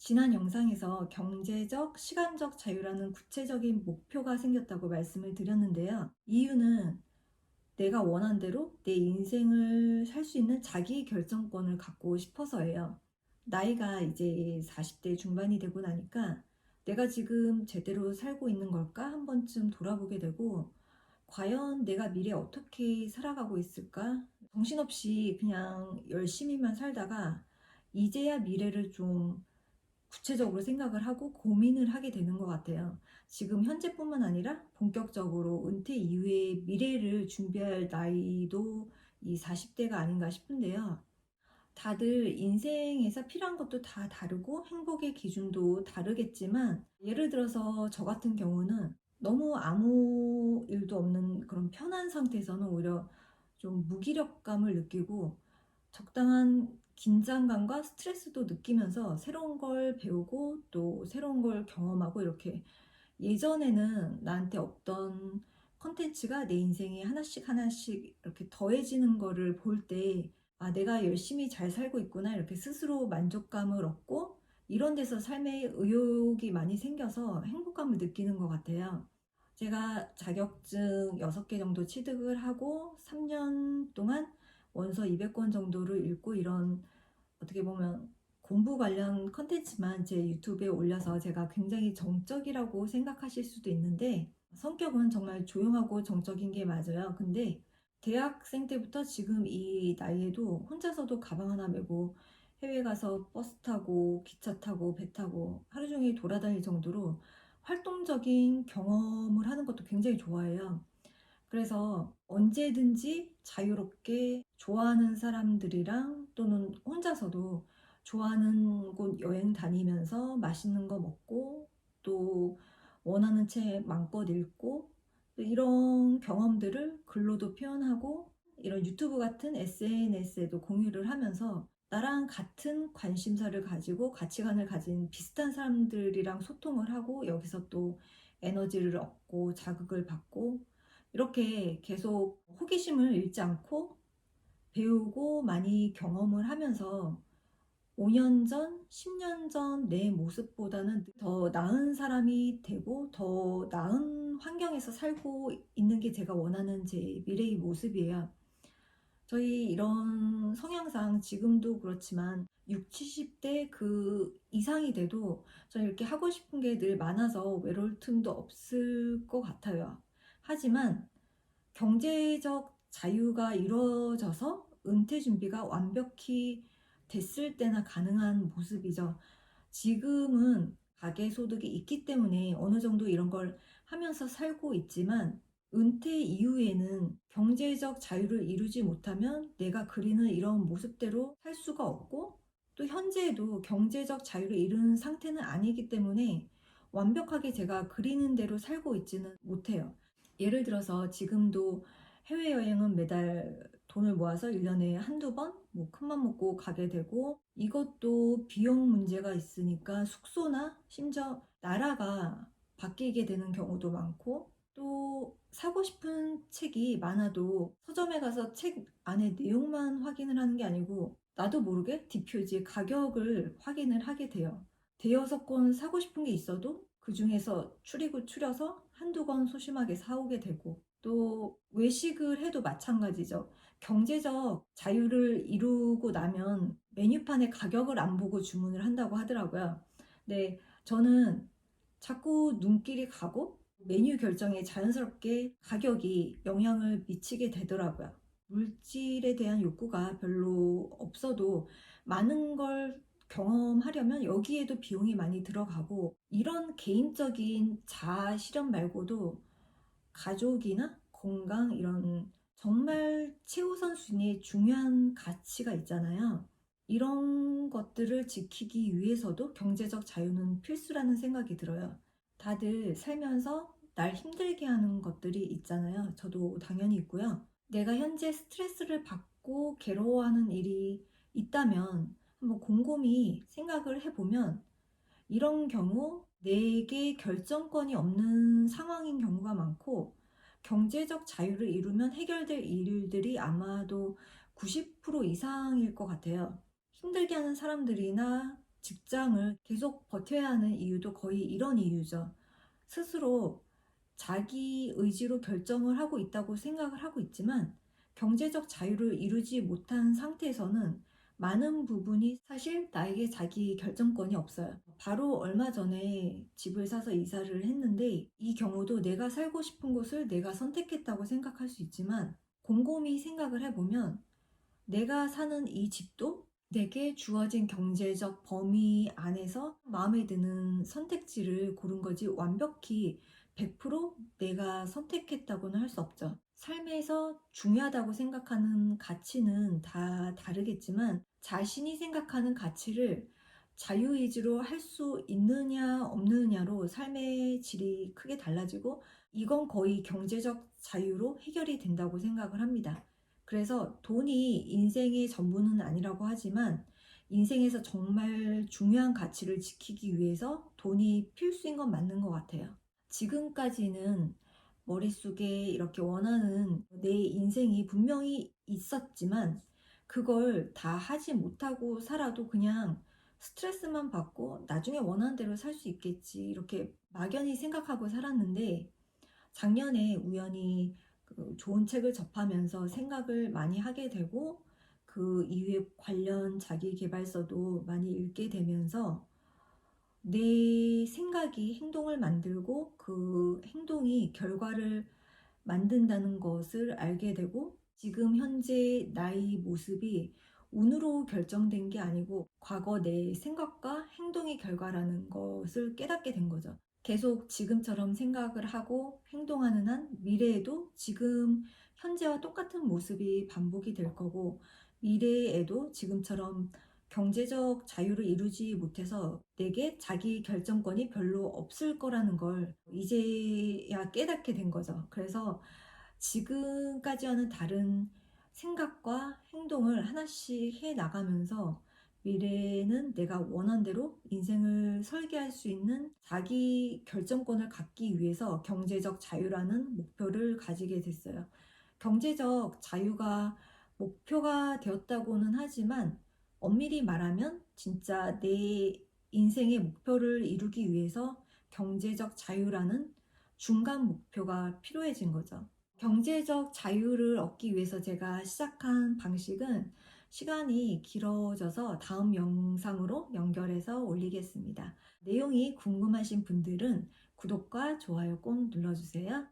지난 영상에서 경제적, 시간적 자유라는 구체적인 목표가 생겼다고 말씀을 드렸는데요. 이유는 내가 원한 대로 내 인생을 살 수 있는 자기 결정권을 갖고 싶어서예요. 나이가 이제 40대 중반이 되고 나니까 내가 지금 제대로 살고 있는 걸까? 한 번쯤 돌아보게 되고, 과연 내가 미래에 어떻게 살아가고 있을까? 정신없이 그냥 열심히만 살다가 이제야 미래를 좀 구체적으로 생각을 하고 고민을 하게 되는 것 같아요. 지금 현재뿐만 아니라 본격적으로 은퇴 이후의 미래를 준비할 나이도 이 40대가 아닌가 싶은데요. 다들 인생에서 필요한 것도 다 다르고 행복의 기준도 다르겠지만, 예를 들어서 저 같은 경우는 너무 아무 일도 없는 그런 편한 상태에서는 오히려 좀 무기력감을 느끼고 적당한 긴장감과 스트레스도 느끼면서 새로운 걸 배우고 또 새로운 걸 경험하고, 이렇게 예전에는 나한테 없던 컨텐츠가 내 인생에 하나씩 하나씩 이렇게 더해지는 거를 볼 때, 아, 내가 열심히 잘 살고 있구나, 이렇게 스스로 만족감을 얻고 이런 데서 삶에 의욕이 많이 생겨서 행복감을 느끼는 것 같아요. 제가 자격증 6개 정도 취득을 하고 3년 동안 원서 200권 정도를 읽고, 이런 어떻게 보면 공부 관련 컨텐츠만 제 유튜브에 올려서 제가 굉장히 정적이라고 생각하실 수도 있는데, 성격은 정말 조용하고 정적인 게 맞아요. 근데 대학생 때부터 지금 이 나이에도 혼자서도 가방 하나 메고 해외 가서 버스 타고 기차 타고 배 타고 하루 종일 돌아다닐 정도로 활동적인 경험을 하는 것도 굉장히 좋아해요. 그래서 언제든지 자유롭게 좋아하는 사람들이랑 또는 혼자서도 좋아하는 곳 여행 다니면서 맛있는 거 먹고, 또 원하는 책 마음껏 읽고, 또 이런 경험들을 글로도 표현하고 이런 유튜브 같은 SNS에도 공유를 하면서 나랑 같은 관심사를 가지고 가치관을 가진 비슷한 사람들이랑 소통을 하고, 여기서 또 에너지를 얻고 자극을 받고, 이렇게 계속 호기심을 잃지 않고 배우고 많이 경험을 하면서 5년 전, 10년 전 내 모습보다는 더 나은 사람이 되고 더 나은 환경에서 살고 있는 게 제가 원하는 제 미래의 모습이에요. 저희 이런 성향상 지금도 그렇지만 6, 70대 그 이상이 돼도 저는 이렇게 하고 싶은 게 늘 많아서 외로울 틈도 없을 것 같아요. 하지만 경제적 자유가 이루어져서 은퇴 준비가 완벽히 됐을 때나 가능한 모습이죠. 지금은 가계소득이 있기 때문에 어느 정도 이런 걸 하면서 살고 있지만, 은퇴 이후에는 경제적 자유를 이루지 못하면 내가 그리는 이런 모습대로 살 수가 없고, 또 현재에도 경제적 자유를 이루는 상태는 아니기 때문에 완벽하게 제가 그리는 대로 살고 있지는 못해요. 예를 들어서 지금도 해외여행은 매달 돈을 모아서 1년에 한두 번 뭐 큰맘 먹고 가게 되고, 이것도 비용 문제가 있으니까 숙소나 심지어 나라가 바뀌게 되는 경우도 많고, 또 사고 싶은 책이 많아도 서점에 가서 책 안에 내용만 확인을 하는 게 아니고 나도 모르게 뒷표지 가격을 확인을 하게 돼요. 대여섯 권 사고 싶은 게 있어도 그 중에서 추리고 추려서 한두 권 소심하게 사오게 되고, 또 외식을 해도 마찬가지죠. 경제적 자유를 이루고 나면 메뉴판의 가격을 안 보고 주문을 한다고 하더라고요. 근데 저는 자꾸 눈길이 가고 메뉴 결정에 자연스럽게 가격이 영향을 미치게 되더라고요. 물질에 대한 욕구가 별로 없어도 많은 걸 경험하려면 여기에도 비용이 많이 들어가고, 이런 개인적인 자아 실현 말고도 가족이나 건강, 이런 정말 최우선 순위에 중요한 가치가 있잖아요. 이런 것들을 지키기 위해서도 경제적 자유는 필수라는 생각이 들어요. 다들 살면서 날 힘들게 하는 것들이 있잖아요. 저도 당연히 있고요. 내가 현재 스트레스를 받고 괴로워하는 일이 있다면 한번 곰곰이 생각을 해보면, 이런 경우 내게 결정권이 없는 상황인 경우가 많고, 경제적 자유를 이루면 해결될 일들이 아마도 90% 이상일 것 같아요. 힘들게 하는 사람들이나 직장을 계속 버텨야 하는 이유도 거의 이런 이유죠. 스스로 자기 의지로 결정을 하고 있다고 생각을 하고 있지만 경제적 자유를 이루지 못한 상태에서는 많은 부분이 사실 나에게 자기 결정권이 없어요. 바로 얼마 전에 집을 사서 이사를 했는데 이 경우도 내가 살고 싶은 곳을 내가 선택했다고 생각할 수 있지만 곰곰이 생각을 해보면 내가 사는 이 집도 내게 주어진 경제적 범위 안에서 마음에 드는 선택지를 고른 거지 완벽히 100% 내가 선택했다고는 할 수 없죠. 삶에서 중요하다고 생각하는 가치는 다 다르겠지만 자신이 생각하는 가치를 자유의지로 할 수 있느냐 없느냐로 삶의 질이 크게 달라지고 이건 거의 경제적 자유로 해결이 된다고 생각을 합니다. 그래서 돈이 인생의 전부는 아니라고 하지만 인생에서 정말 중요한 가치를 지키기 위해서 돈이 필수인 건 맞는 것 같아요. 지금까지는 머릿속에 이렇게 원하는 내 인생이 분명히 있었지만 그걸 다 하지 못하고 살아도 그냥 스트레스만 받고 나중에 원하는 대로 살 수 있겠지 이렇게 막연히 생각하고 살았는데 작년에 우연히 그 좋은 책을 접하면서 생각을 많이 하게 되고 그 이후에 관련 자기계발서도 많이 읽게 되면서 내 생각이 행동을 만들고 그 행동이 결과를 만든다는 것을 알게 되고 지금 현재 나의 모습이 운으로 결정된 게 아니고 과거 내 생각과 행동의 결과라는 것을 깨닫게 된 거죠. 계속 지금처럼 생각을 하고 행동하는 한 미래에도 지금 현재와 똑같은 모습이 반복이 될 거고 미래에도 지금처럼 경제적 자유를 이루지 못해서 내게 자기 결정권이 별로 없을 거라는 걸 이제야 깨닫게 된 거죠. 그래서 지금까지와는 다른 생각과 행동을 하나씩 해 나가면서 미래에는 내가 원한 대로 인생을 설계할 수 있는 자기 결정권을 갖기 위해서 경제적 자유라는 목표를 가지게 됐어요. 경제적 자유가 목표가 되었다고는 하지만 엄밀히 말하면 진짜 내 인생의 목표를 이루기 위해서 경제적 자유라는 중간 목표가 필요해진 거죠. 경제적 자유를 얻기 위해서 제가 시작한 방식은 시간이 길어져서 다음 영상으로 연결해서 올리겠습니다. 내용이 궁금하신 분들은 구독과 좋아요 꼭 눌러주세요.